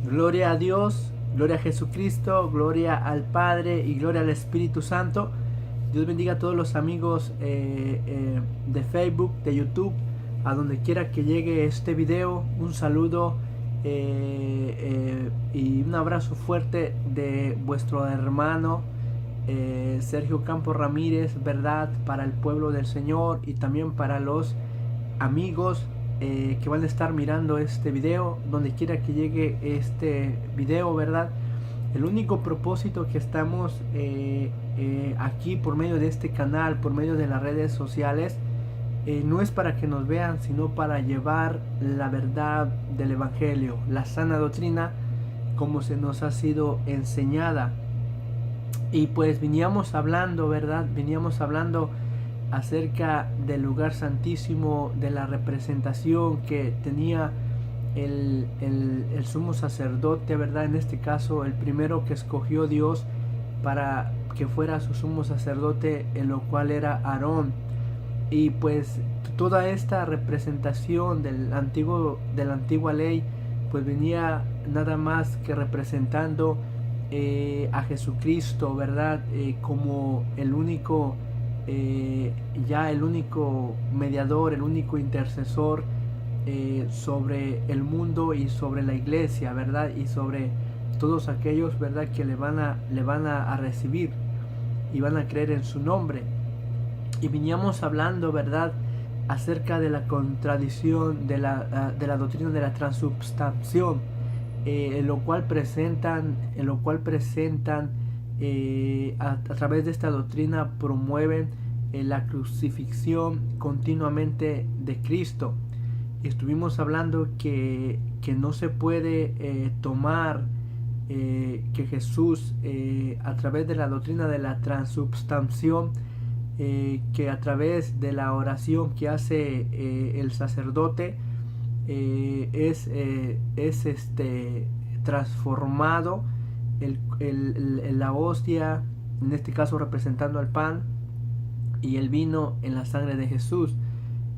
Gloria a Dios, gloria a Jesucristo, gloria al Padre y gloria al Espíritu Santo. Dios bendiga a todos los amigos de Facebook, de YouTube, a donde quiera que llegue este video. Un saludo y un abrazo fuerte de vuestro hermano Sergio Campos Ramírez, verdad, para el pueblo del Señor y también para los amigos que van a estar mirando este video, donde quiera que llegue este video, verdad. El único propósito que estamos aquí por medio de este canal, por medio de las redes sociales, no es para que nos vean, sino para llevar la verdad del Evangelio, la sana doctrina, como se nos ha sido enseñada. Y pues veníamos hablando, ¿verdad? Veníamos hablando acerca del lugar santísimo, de la representación que tenía el sumo sacerdote, ¿verdad? En este caso, el primero que escogió Dios para que fuera su sumo sacerdote, en lo cual era Aarón. Y pues toda esta representación de la antigua ley, pues venía nada más que representando a Jesucristo, ¿verdad? Como el único el único mediador, el único intercesor sobre el mundo y sobre la iglesia, ¿verdad? Y sobre todos aquellos, ¿verdad? Que le van a recibir y van a creer en su nombre. Y veníamos hablando, ¿verdad? Acerca de la contradicción de la doctrina de la transubstanciación, en lo cual presentan a través de esta doctrina promueven la crucifixión continuamente de Cristo. Y estuvimos hablando que no se puede tomar que Jesús a través de la doctrina de la transubstanciación, que a través de la oración que hace el sacerdote es transformado la hostia, en este caso representando al pan, y el vino en la sangre de Jesús.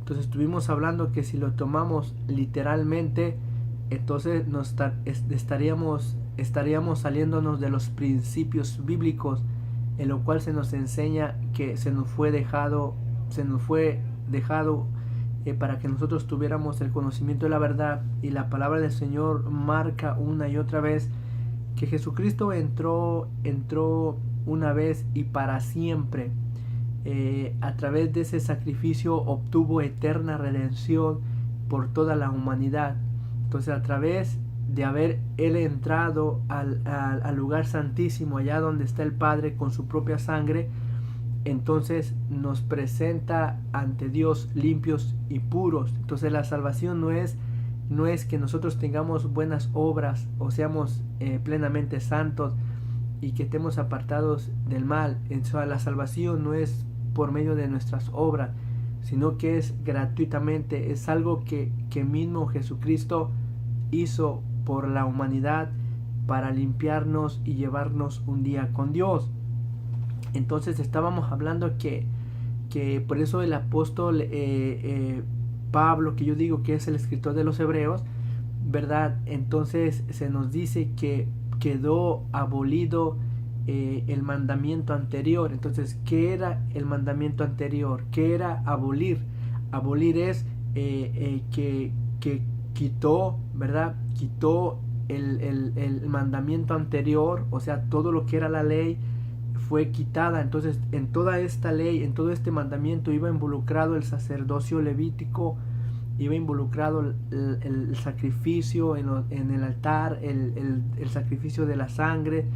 Entonces estuvimos hablando que si lo tomamos literalmente, entonces estaríamos saliéndonos de los principios bíblicos, en lo cual se nos enseña que se nos fue dejado para que nosotros tuviéramos el conocimiento de la verdad. Y la palabra del Señor marca una y otra vez que Jesucristo entró una vez y para siempre. A través de ese sacrificio obtuvo eterna redención por toda la humanidad. Entonces, a través de haber él entrado al lugar santísimo, allá donde está el Padre, con su propia sangre, entonces nos presenta ante Dios limpios y puros. Entonces la salvación no es que nosotros tengamos buenas obras o seamos plenamente santos y que estemos apartados del mal. Entonces, la salvación no es por medio de nuestras obras, sino que es gratuitamente, es algo que mismo Jesucristo hizo por la humanidad para limpiarnos y llevarnos un día con Dios. Entonces estábamos hablando que por eso el apóstol Pablo, que yo digo que es el escritor de los Hebreos, ¿verdad? Entonces se nos dice que quedó abolido el mandamiento anterior. Entonces, ¿qué era el mandamiento anterior? ¿Qué era abolir? Abolir es que quitó, ¿verdad? Quitó el mandamiento anterior, o sea, todo lo que era la ley fue quitada. Entonces, en toda esta ley, en todo este mandamiento iba involucrado el sacerdocio levítico, iba involucrado el sacrificio en el altar, el sacrificio de la sangre.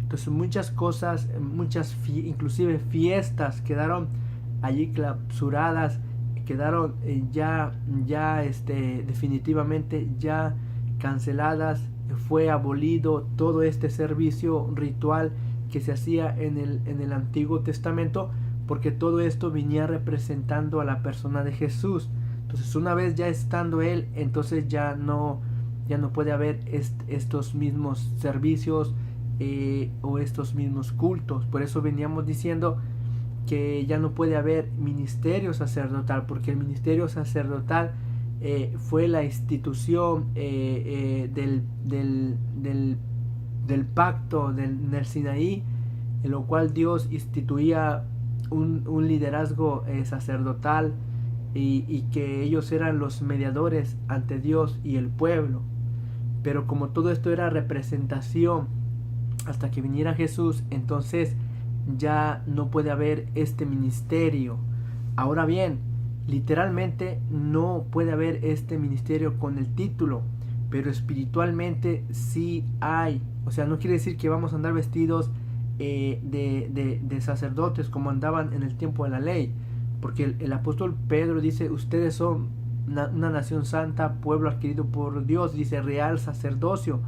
Entonces muchas cosas, inclusive fiestas quedaron allí clausuradas, quedaron definitivamente ya canceladas. Fue abolido todo este servicio ritual que se hacía en el Antiguo Testamento, porque todo esto venía representando a la persona de Jesús. Entonces, una vez ya estando él, entonces ya no puede haber estos mismos servicios o estos mismos cultos. Por eso veníamos diciendo que ya no puede haber ministerio sacerdotal, porque el ministerio sacerdotal fue la institución del del pacto del Sinaí, en lo cual Dios instituía un liderazgo sacerdotal y que ellos eran los mediadores ante Dios y el pueblo. Pero como todo esto era representación hasta que viniera Jesús, entonces ya no puede haber este ministerio. Ahora bien, literalmente no puede haber este ministerio con el título, pero espiritualmente sí hay. O sea, no quiere decir que vamos a andar vestidos de sacerdotes como andaban en el tiempo de la ley, porque el apóstol Pedro dice: ustedes son una nación santa, pueblo adquirido por Dios, dice real sacerdocio.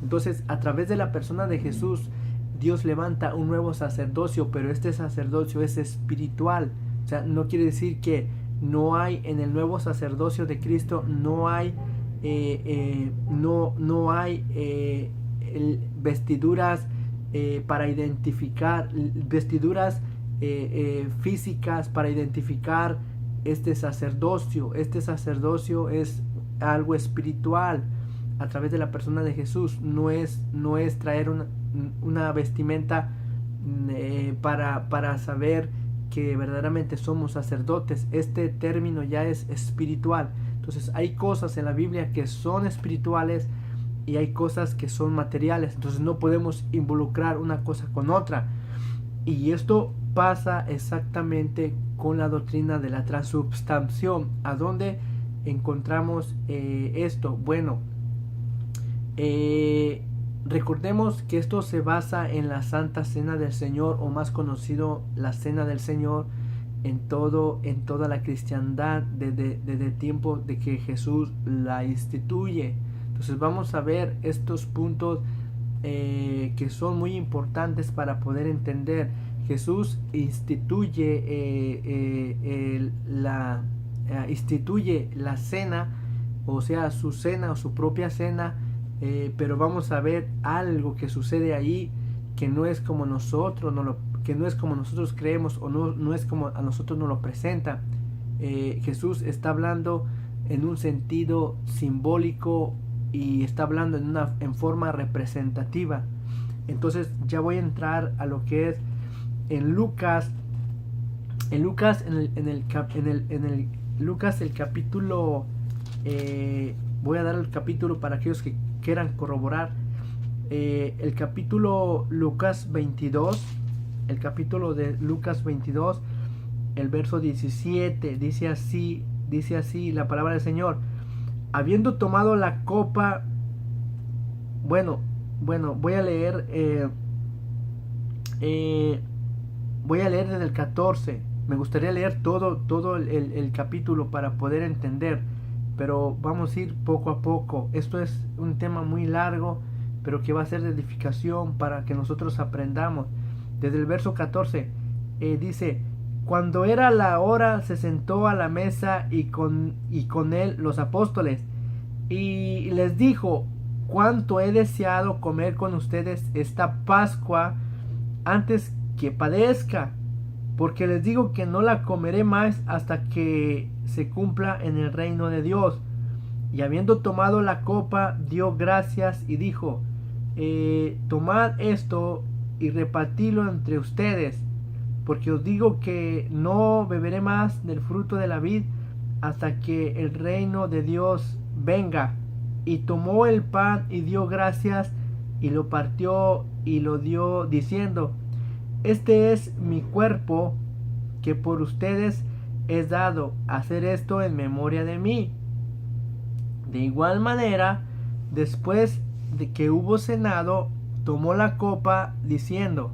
Entonces, a través de la persona de Jesús, Dios levanta un nuevo sacerdocio, pero este sacerdocio es espiritual. O sea, no quiere decir que no hay en el nuevo sacerdocio de Cristo, no hay vestiduras para identificar, vestiduras físicas para identificar este sacerdocio. Este sacerdocio es algo espiritual a través de la persona de Jesús. No es traer una vestimenta para saber que verdaderamente somos sacerdotes. Este término ya es espiritual. Entonces hay cosas en la Biblia que son espirituales y hay cosas que son materiales. Entonces no podemos involucrar una cosa con otra. Y esto pasa exactamente con la doctrina de la transubstanciación. ¿A dónde encontramos esto? Bueno, recordemos que esto se basa en la Santa Cena del Señor, o más conocido la Cena del Señor, en toda la cristiandad desde el tiempo de que Jesús la instituye. Entonces vamos a ver estos puntos que son muy importantes para poder entender. Jesús instituye la cena, o sea, su cena o su propia cena, pero vamos a ver algo que sucede ahí que no es como nosotros creemos, o no es como a nosotros nos lo presenta. Jesús está hablando en un sentido simbólico y está hablando en forma representativa. Entonces ya voy a entrar a lo que es en Lucas, en el capítulo, voy a dar el capítulo para aquellos que quieran corroborar. El capítulo Lucas 22, el capítulo de Lucas 22, el verso 17, dice así la palabra del Señor: habiendo tomado la copa, bueno, voy a leer desde el 14. Me gustaría leer todo el capítulo para poder entender, pero vamos a ir poco a poco. Esto es un tema muy largo, pero que va a ser de edificación para que nosotros aprendamos. Desde el verso 14 dice: cuando era la hora, se sentó a la mesa y con él los apóstoles, y les dijo: cuánto he deseado comer con ustedes esta Pascua antes que padezca, porque les digo que no la comeré más hasta que se cumpla en el reino de Dios. Y habiendo tomado la copa, dio gracias y dijo: tomad esto y repartidlo entre ustedes, porque os digo que no beberé más del fruto de la vid hasta que el reino de Dios venga. Y tomó el pan y dio gracias y lo partió y lo dio, diciendo: este es mi cuerpo, que por ustedes es dado. Hacer esto en memoria de mí. De igual manera, después de que hubo cenado, tomó la copa, diciendo: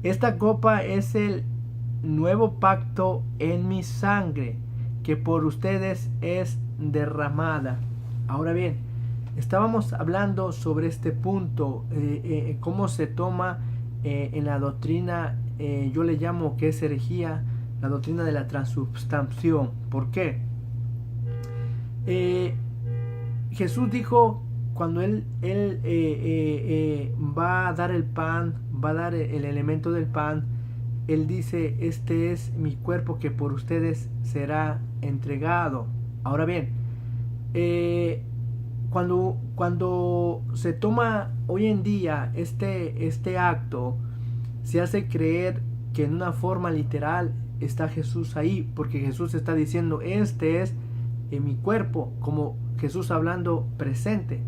esta copa es el nuevo pacto en mi sangre, que por ustedes es derramada. Ahora bien, estábamos hablando sobre este punto, cómo se toma en la doctrina, yo le llamo que es herejía, la doctrina de la transubstanciación. ¿Por qué? Jesús dijo, cuando él va a dar el pan, va a dar el elemento del pan, él dice: este es mi cuerpo que por ustedes será entregado. Ahora bien, cuando se toma hoy en día este acto, se hace creer que en una forma literal está Jesús ahí, porque Jesús está diciendo, este es en mi cuerpo, como Jesús hablando presente,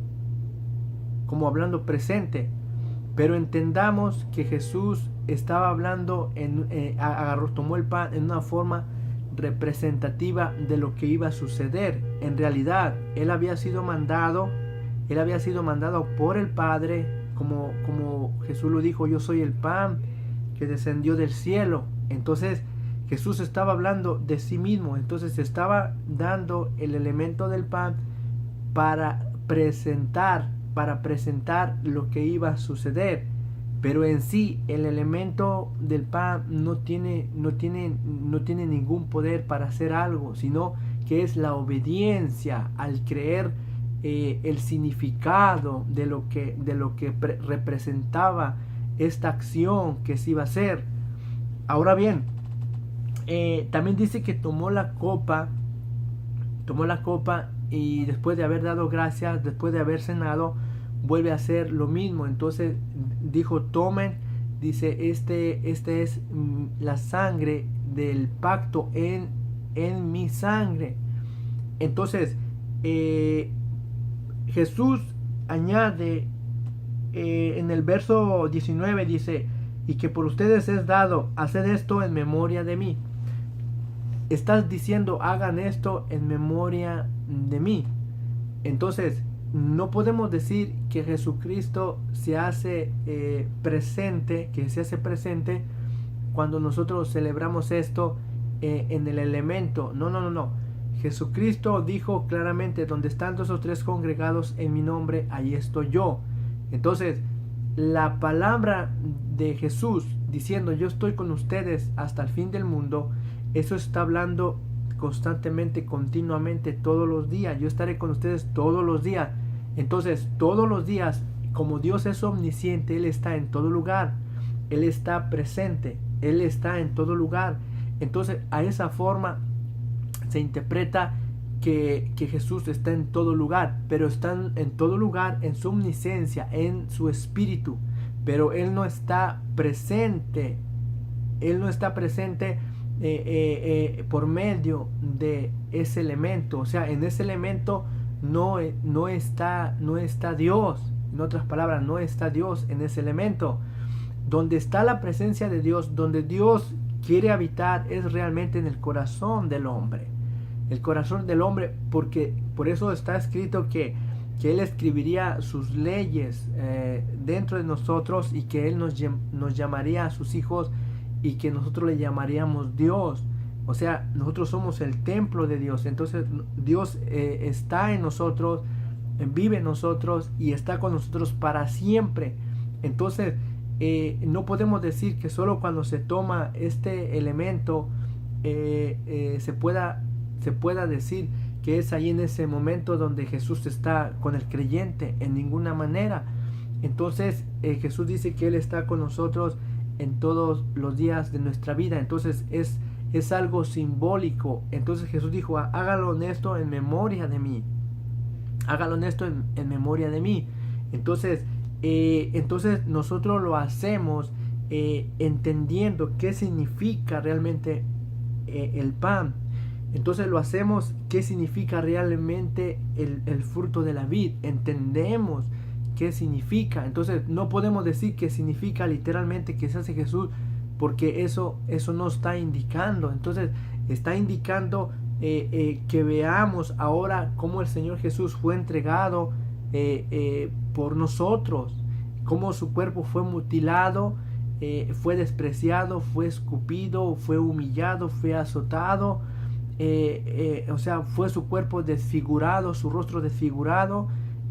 pero entendamos que Jesús estaba hablando, tomó el pan en una forma representativa de lo que iba a suceder. En realidad, él había sido mandado por el Padre, como Jesús lo dijo, yo soy el pan que descendió del cielo. Entonces Jesús estaba hablando de sí mismo, entonces estaba dando el elemento del pan para presentar lo que iba a suceder. Pero en sí el elemento del pan no tiene ningún poder para hacer algo, sino que es la obediencia al creer el significado de lo que representaba esta acción que se iba a hacer. Ahora bien, también dice que tomó la copa y después de haber dado gracias, después de haber cenado, vuelve a hacer lo mismo. Entonces dijo, tomen, dice, este es la sangre del pacto en mi sangre. Entonces Jesús añade en el verso 19, dice, y que por ustedes es dado hacer esto en memoria de mí. Estás diciendo, hagan esto en memoria de mí. Entonces no podemos decir que Jesucristo se hace presente cuando nosotros celebramos esto en el elemento. No. Jesucristo dijo claramente, donde están dos o tres congregados en mi nombre, ahí estoy yo. Entonces, la palabra de Jesús diciendo, yo estoy con ustedes hasta el fin del mundo, eso está hablando constantemente, continuamente, todos los días. Yo estaré con ustedes todos los días. Entonces, todos los días, como Dios es omnisciente, Él está en todo lugar. Él está presente. Él está en todo lugar. Entonces, a esa forma se interpreta que Jesús está en todo lugar, pero está en todo lugar en su omnisciencia, en su espíritu. Pero Él no está presente. Él no está presente por medio de ese elemento. O sea, en ese elemento no está Dios. En otras palabras, no está Dios en ese elemento. Donde está la presencia de Dios, donde Dios quiere habitar, es realmente en el corazón del hombre. El corazón del hombre, porque por eso está escrito que Él escribiría sus leyes dentro de nosotros, y que Él nos llamaría a sus hijos, y que nosotros le llamaríamos Dios. O sea, nosotros somos el templo de Dios. Entonces Dios está en nosotros, vive en nosotros y está con nosotros para siempre. Entonces no podemos decir que solo cuando se toma este elemento se pueda decir que es ahí en ese momento donde Jesús está con el creyente. En ninguna manera. Entonces Jesús dice que Él está con nosotros en todos los días de nuestra vida. Entonces es algo simbólico. Entonces Jesús dijo, hágalo esto en memoria de mí. Hágalo esto en memoria de mí. Entonces nosotros lo hacemos entendiendo qué significa realmente el pan. Entonces lo hacemos qué significa realmente el fruto de la vid. Entendemos qué significa. Entonces no podemos decir que significa literalmente que se hace Jesús, porque eso no está indicando. Entonces está indicando que veamos ahora cómo el Señor Jesús fue entregado por nosotros, cómo su cuerpo fue mutilado, fue despreciado, fue escupido, fue humillado, fue azotado, o sea, fue su cuerpo desfigurado, su rostro desfigurado.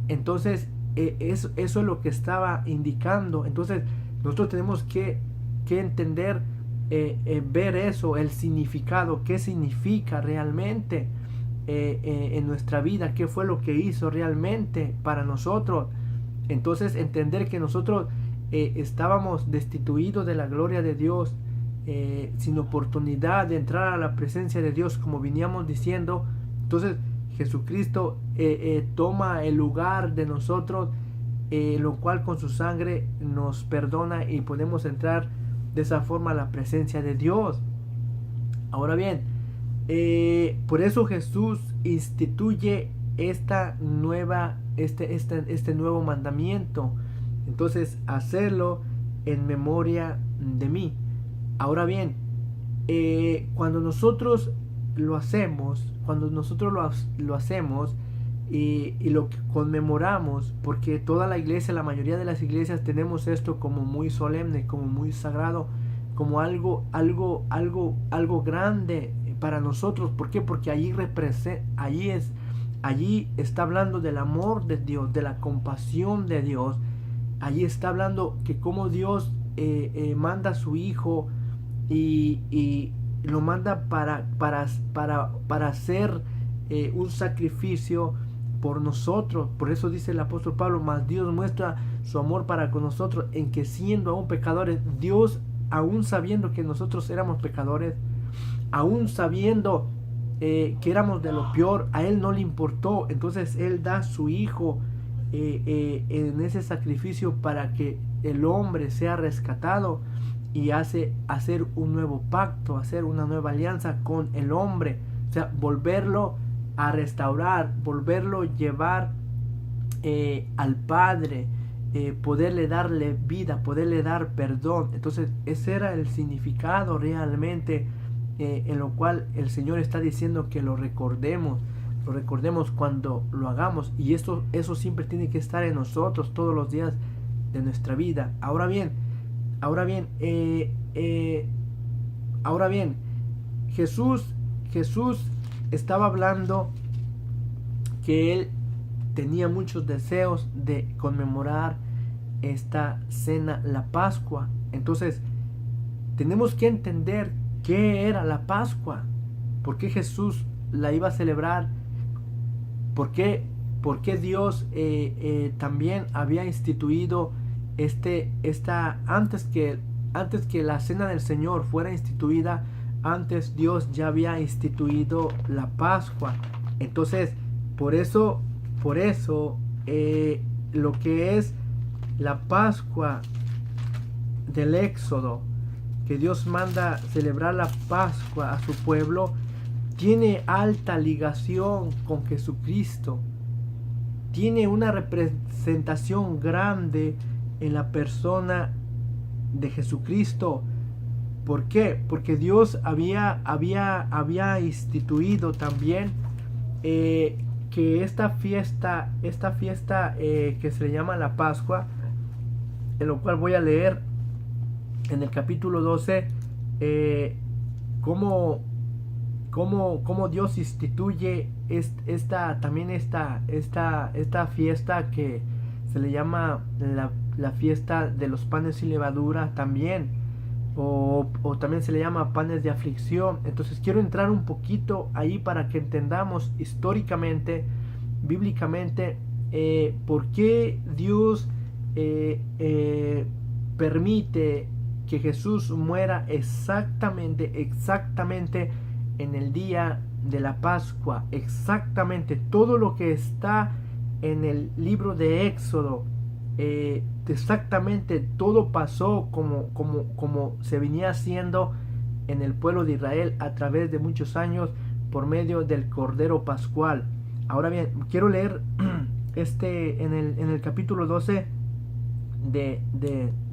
Entonces eso es lo que estaba indicando. Entonces nosotros tenemos que entender, ver eso, el significado, qué significa realmente en nuestra vida, qué fue lo que hizo realmente para nosotros. Entonces entender que nosotros estábamos destituidos de la gloria de Dios, sin oportunidad de entrar a la presencia de Dios, como veníamos diciendo. Entonces Jesucristo toma el lugar de nosotros, lo cual con su sangre nos perdona y podemos entrar de esa forma a la presencia de Dios. Ahora bien, por eso Jesús instituye este nuevo mandamiento. Entonces, hacerlo en memoria de mí. Ahora bien, cuando nosotros lo hacemos, y lo conmemoramos, porque toda la iglesia, la mayoría de las iglesias tenemos esto como muy solemne, como muy sagrado, como algo grande para nosotros. ¿Por qué? Porque allí está hablando del amor de Dios, de la compasión de Dios. Allí está hablando que como Dios manda a su Hijo y lo manda para hacer un sacrificio por nosotros. Por eso dice el apóstol Pablo: mas Dios muestra su amor para con nosotros en que, siendo aún pecadores, Dios, aún sabiendo que nosotros éramos pecadores, aún sabiendo que éramos de lo peor, a Él no le importó. Entonces Él da a su Hijo en ese sacrificio para que el hombre sea rescatado, y hacer un nuevo pacto, hacer una nueva alianza con el hombre. O sea, volverlo a restaurar, volverlo a llevar al Padre, poderle darle vida, poderle dar perdón. Entonces ese era el significado realmente, en lo cual el Señor está diciendo que lo recordemos cuando lo hagamos. Y eso siempre tiene que estar en nosotros todos los días de nuestra vida. Ahora bien, Jesús estaba hablando que Él tenía muchos deseos de conmemorar esta cena, la Pascua. Entonces tenemos que entender qué era la Pascua, por qué Jesús la iba a celebrar, por qué Dios también había instituido antes que la cena del Señor fuera instituida. Antes Dios ya había instituido la Pascua. Entonces por eso lo que es la Pascua del Éxodo, que Dios manda celebrar la Pascua a su pueblo, tiene alta ligación con Jesucristo. Tiene una representación grande en la persona de Jesucristo. ¿Por qué? Porque Dios había instituido también que esta fiesta que se le llama la Pascua, en lo cual voy a leer en el capítulo 12 cómo Dios instituye esta fiesta que se le llama la fiesta de los panes sin levadura también, o también se le llama panes de aflicción. Entonces quiero entrar un poquito ahí para que entendamos históricamente, bíblicamente, por qué Dios permite que Jesús muera exactamente en el día de la Pascua. Exactamente todo lo que está en el libro de Éxodo, exactamente todo pasó como se venía haciendo en el pueblo de Israel a través de muchos años por medio del Cordero Pascual. Ahora bien, quiero leer en el capítulo 12 de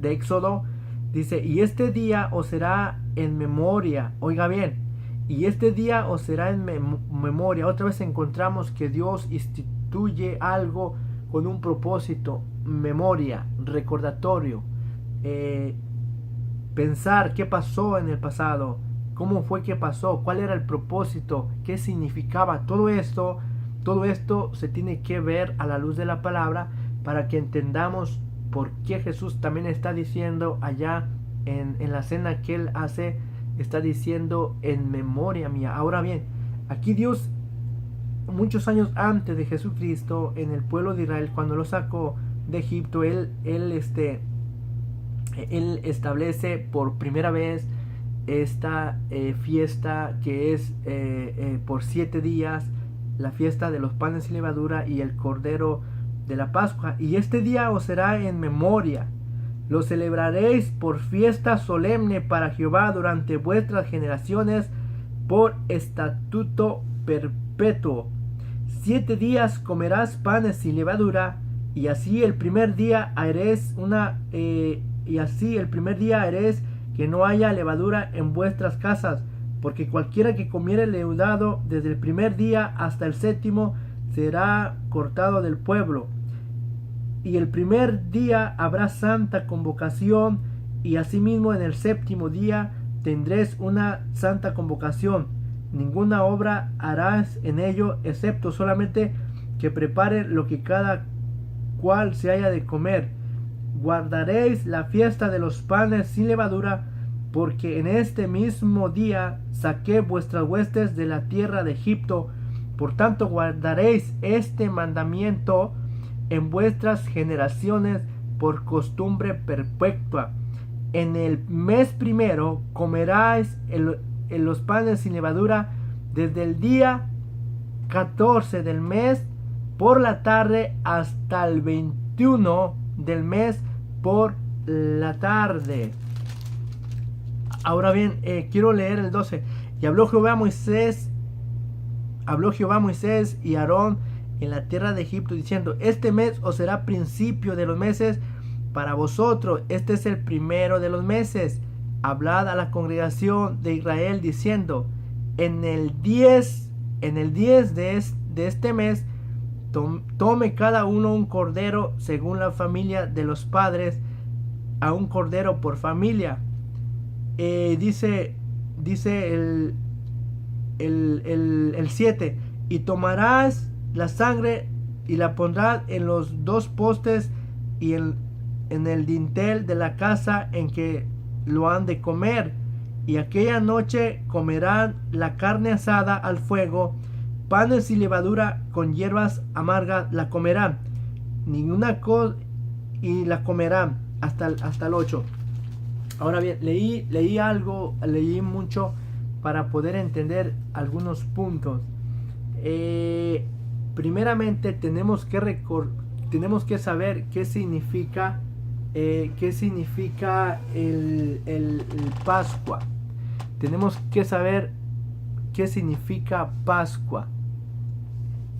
Éxodo. Dice: y este día os será en memoria. Oiga bien, y este día os será en memoria. Otra vez encontramos que Dios instituye algo con un propósito: memoria, recordatorio, pensar qué pasó en el pasado, cómo fue que pasó, cuál era el propósito, qué significaba. Todo esto se tiene que ver a la luz de la palabra, para que entendamos por qué Jesús también está diciendo allá en la cena que Él hace, está diciendo en memoria mía. Ahora bien, aquí Dios, muchos años antes de Jesucristo, en el pueblo de Israel, cuando lo sacó de Egipto, él establece por primera vez esta fiesta que es por 7 días, la fiesta de los panes sin levadura y el cordero de la Pascua. Y este día os será en memoria. Lo celebraréis por fiesta solemne para Jehová durante vuestras generaciones, por estatuto perpetuo. 7 días comerás panes sin levadura, y así el primer día haréis que no haya levadura en vuestras casas, porque cualquiera que comiere leudado desde el primer día hasta el 7º será cortado del pueblo. Y el primer día habrá santa convocación, y asimismo en el 7º día tendréis una santa convocación. Ninguna obra harás en ello, excepto solamente que prepare lo que cada cual se haya de comer. Guardaréis la fiesta de los panes sin levadura, porque en este mismo día saqué vuestras huestes de la tierra de Egipto. Por tanto guardaréis este mandamiento en vuestras generaciones por costumbre perpetua. En el mes primero comeráis en los panes sin levadura desde el día 14 del mes por la tarde hasta el 21 del mes por la tarde. Ahora bien, quiero leer el 12. Y habló Jehová a Moisés y Aarón en la tierra de Egipto, diciendo: este mes os será principio de los meses para vosotros, este es el primero de los meses. Hablad a la congregación de Israel diciendo: en el 10 de este mes tome cada uno un cordero según la familia de los padres, a un cordero por familia. Dice el 7: y tomarás la sangre y la pondrás en los 2 postes y en el dintel de la casa en que lo han de comer, y aquella noche comerán la carne asada al fuego, panes y levadura con hierbas amargas la comerán, ninguna cosa, y la comerán hasta el 8. Ahora bien, leí mucho para poder entender algunos puntos. Primeramente tenemos que saber qué significa el Pascua. Tenemos que saber qué significa Pascua.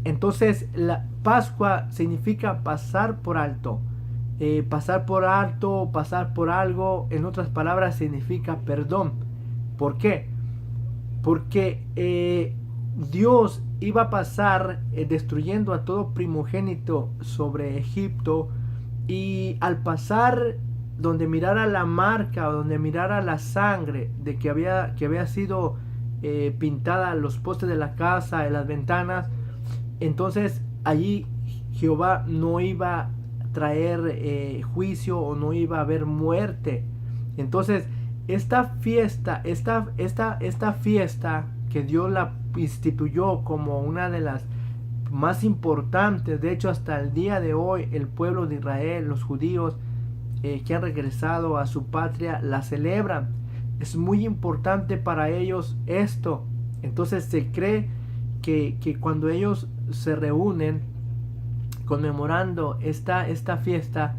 Entonces, la Pascua significa pasar por alto. Pasar por algo, en otras palabras, significa perdón. ¿Por qué? Porque Dios iba a pasar destruyendo a todo primogénito sobre Egipto, y al pasar donde mirara la marca o donde mirara la sangre de que había sido pintada los postes de la casa, en las ventanas, entonces allí Jehová no iba a traer juicio, o no iba a haber muerte. Entonces esta fiesta que Dios la instituyó como una de las más importantes, de hecho hasta el día de hoy el pueblo de Israel, los judíos que han regresado a su patria, la celebran. Es muy importante para ellos esto. Entonces se cree que cuando ellos se reúnen conmemorando esta fiesta,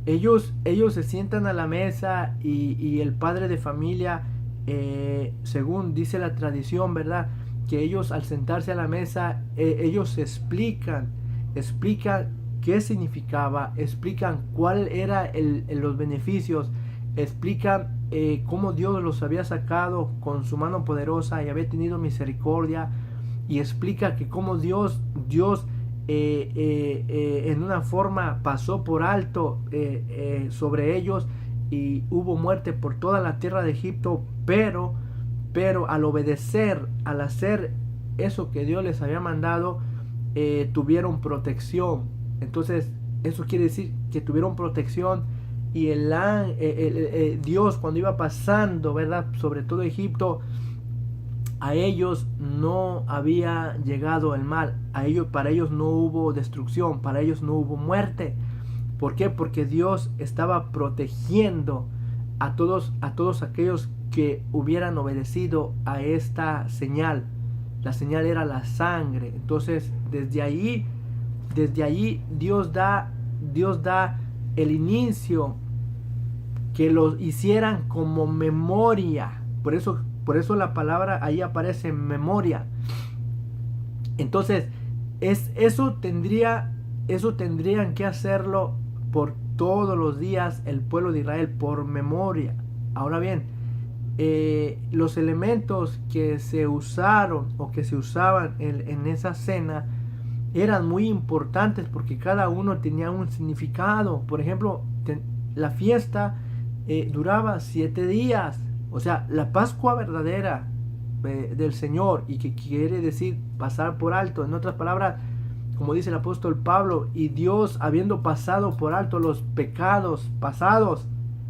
ellos se sientan a la mesa, y el padre de familia, según dice la tradición, ¿verdad?, que ellos al sentarse a la mesa, ellos explican qué significaba, explican cuál era los beneficios, explican cómo Dios los había sacado con su mano poderosa y había tenido misericordia, y explica que cómo Dios en una forma pasó por alto sobre ellos, y hubo muerte por toda la tierra de Egipto, pero al obedecer, al hacer eso que Dios les había mandado, tuvieron protección. Entonces eso quiere decir que tuvieron protección, y Dios, cuando iba pasando, ¿verdad?, sobre todo Egipto, a ellos no había llegado el mal, para ellos no hubo destrucción, para ellos no hubo muerte. ¿Por qué? Porque Dios estaba protegiendo a todos aquellos que hubieran obedecido a esta señal. la señal era la sangre. Entonces desde ahí Dios da el inicio, que lo hicieran como memoria. Por eso la palabra ahí aparece, memoria. Entonces eso tendrían que hacerlo por todos los días el pueblo de Israel, por memoria. Ahora bien, los elementos que se usaron o que se usaban en esa cena eran muy importantes, porque cada uno tenía un significado. Por ejemplo, la fiesta duraba 7 días. O sea, la Pascua verdadera del Señor, y que quiere decir pasar por alto. En otras palabras, como dice el apóstol Pablo, y Dios, habiendo pasado por alto los pecados pasados,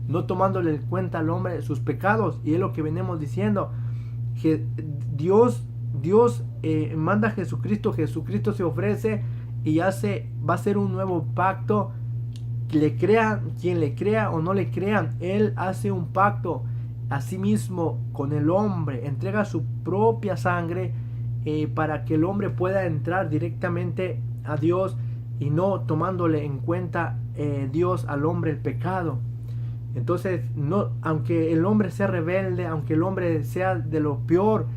no tomándole en cuenta al hombre sus pecados. Y es lo que venimos diciendo, que Dios manda a Jesucristo se ofrece y va a hacer un nuevo pacto. Quien le crea o no le crean, Él hace un pacto a sí mismo con el hombre, entrega su propia sangre para que el hombre pueda entrar directamente a Dios, y no tomándole en cuenta Dios al hombre el pecado. Entonces, no, aunque el hombre sea rebelde, aunque el hombre sea de lo peor,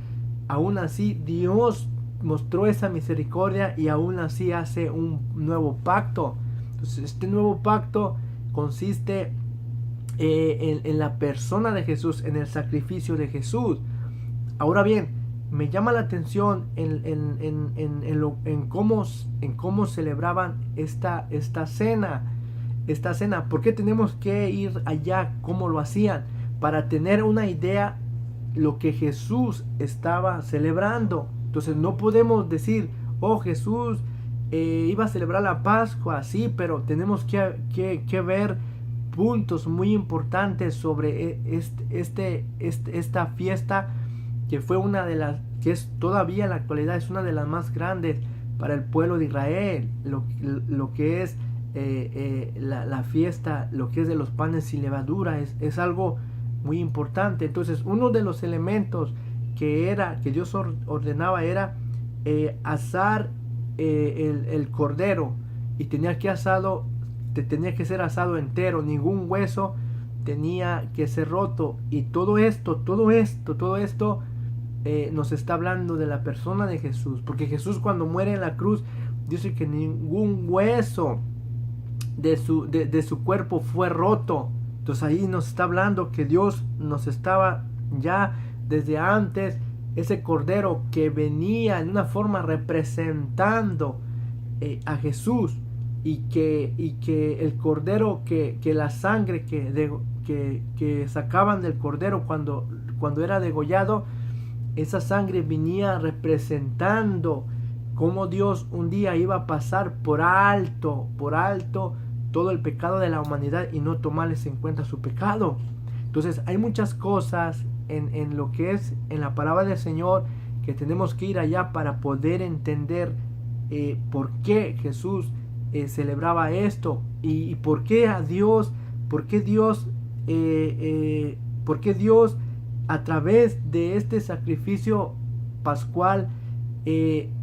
aún así Dios mostró esa misericordia y aún así hace un nuevo pacto. Entonces, este nuevo pacto consiste en la persona de Jesús, en el sacrificio de Jesús. Ahora bien, me llama la atención en cómo celebraban esta cena. ¿Por qué tenemos que ir allá? ¿Cómo lo hacían? Para tener una idea lo que Jesús estaba celebrando. Entonces no podemos decir, oh, Jesús iba a celebrar la Pascua, sí, pero tenemos que ver puntos muy importantes sobre esta fiesta, que fue una de las, que es todavía en la actualidad, es una de las más grandes para el pueblo de Israel, lo que es la fiesta, lo que es de los panes sin levadura, es algo muy importante. Entonces, uno de los elementos que Dios ordenaba era asar el cordero, y tenía que ser asado entero, ningún hueso tenía que ser roto. Y todo esto nos está hablando de la persona de Jesús, porque Jesús, cuando muere en la cruz, dice que ningún hueso de su cuerpo fue roto. Entonces ahí nos está hablando que Dios nos estaba ya desde antes, ese cordero que venía en una forma representando a Jesús, y que el cordero, que la sangre que sacaban del cordero cuando era degollado, esa sangre venía representando cómo Dios un día iba a pasar por alto todo el pecado de la humanidad y no tomarles en cuenta su pecado. Entonces hay muchas cosas en lo que es en la palabra del Señor, que tenemos que ir allá para poder entender por qué Jesús celebraba esto, y por qué Dios a través de este sacrificio pascual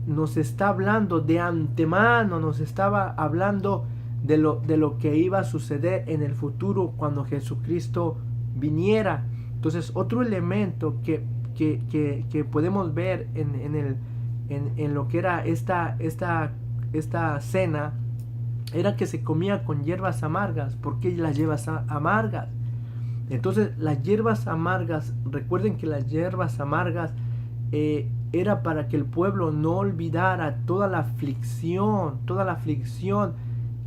nos está hablando de antemano, nos estaba hablando de lo que iba a suceder en el futuro cuando Jesucristo viniera. Entonces, otro elemento que podemos ver en lo que era esta cena, era que se comía con hierbas amargas. ¿Por qué las hierbas amargas? Entonces, las hierbas amargas, recuerden que las hierbas amargas era para que el pueblo no olvidara toda la aflicción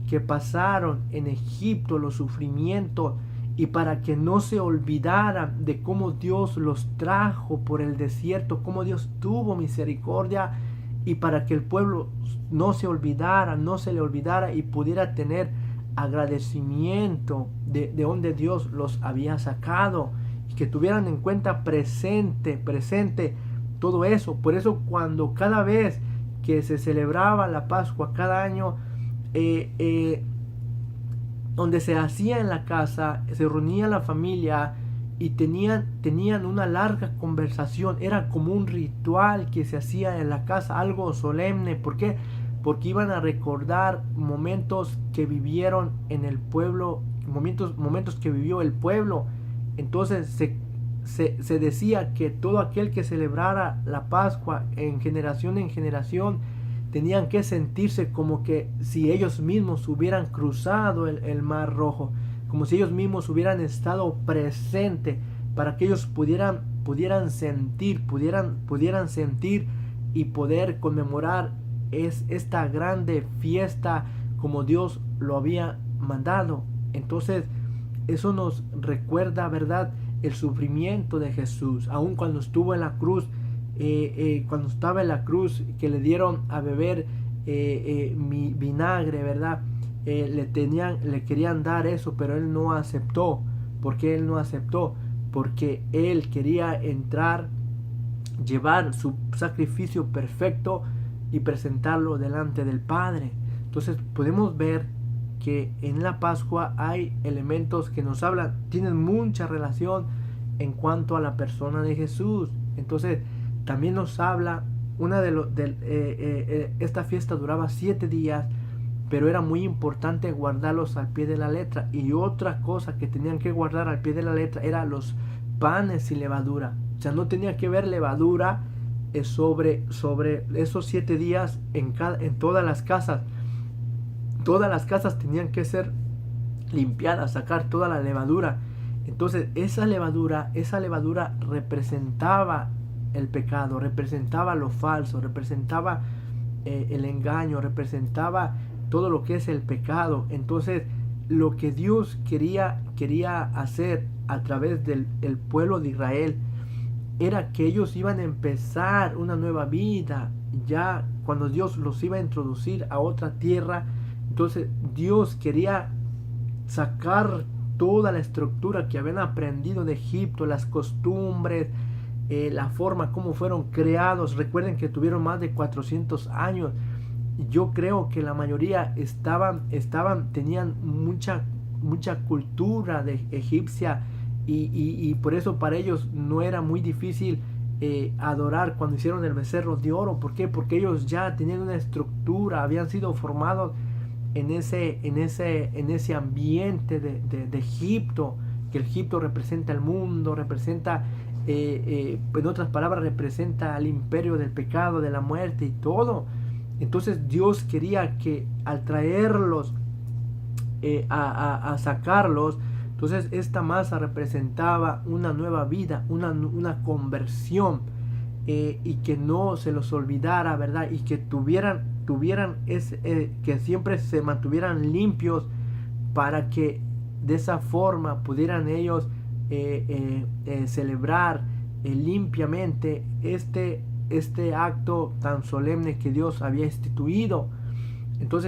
que pasaron en Egipto, los sufrimientos, y para que no se olvidaran de cómo Dios los trajo por el desierto, cómo Dios tuvo misericordia, y para que el pueblo no se le olvidara y pudiera tener agradecimiento de donde Dios los había sacado, y que tuvieran en cuenta presente todo eso. Por eso, cuando cada vez que se celebraba la Pascua cada año, donde se hacía en la casa, se reunía la familia, y tenían una larga conversación. Era como un ritual que se hacía en la casa, algo solemne. ¿Por qué? Porque iban a recordar momentos que vivieron en el pueblo, momentos que vivió el pueblo. Entonces se decía que todo aquel que celebrara la Pascua en generación, tenían que sentirse como que si ellos mismos hubieran cruzado el Mar Rojo, como si ellos mismos hubieran estado presentes, para que ellos pudieran sentir y poder conmemorar esta grande fiesta como Dios lo había mandado. Entonces eso nos recuerda, ¿verdad?, el sufrimiento de Jesús, aun cuando estuvo en la cruz. Cuando estaba en la cruz, que le dieron a beber vinagre, ¿verdad? Le querían dar eso, pero él no aceptó. ¿Por qué él no aceptó? Porque él quería entrar, llevar su sacrificio perfecto y presentarlo delante del Padre. Entonces podemos ver que en la Pascua hay elementos que nos hablan, tienen mucha relación en cuanto a la persona de Jesús. Entonces también nos habla esta fiesta duraba 7 días, pero era muy importante guardarlos al pie de la letra. Y otra cosa que tenían que guardar al pie de la letra era los panes sin levadura. O sea, no tenía que haber levadura sobre esos 7 días en todas las casas. Todas las casas tenían que ser limpiadas, sacar toda la levadura. Entonces esa levadura representaba el pecado, representaba lo falso, representaba el engaño, representaba todo lo que es el pecado. Entonces lo que Dios quería hacer a través del pueblo de Israel era que ellos iban a empezar una nueva vida. Ya cuando Dios los iba a introducir a otra tierra, entonces Dios quería sacar toda la estructura que habían aprendido de Egipto, las costumbres, la forma como fueron creados. Recuerden que tuvieron más de 400 años. Yo creo que la mayoría tenían mucha cultura de egipcia, y por eso para ellos no era muy difícil adorar cuando hicieron el becerro de oro. ¿Por qué? Porque ellos ya tenían una estructura, habían sido formados en ese ambiente de Egipto, que el Egipto representa el mundo, representa, en otras palabras, representa al imperio del pecado, de la muerte y todo. Entonces Dios quería que al traerlos, a sacarlos, entonces esta masa representaba una nueva vida, una conversión, y que no se los olvidara, ¿verdad? Y que tuvieran que siempre se mantuvieran limpios, para que de esa forma pudieran ellos celebrar limpiamente este acto tan solemne que Dios había instituido. Entonces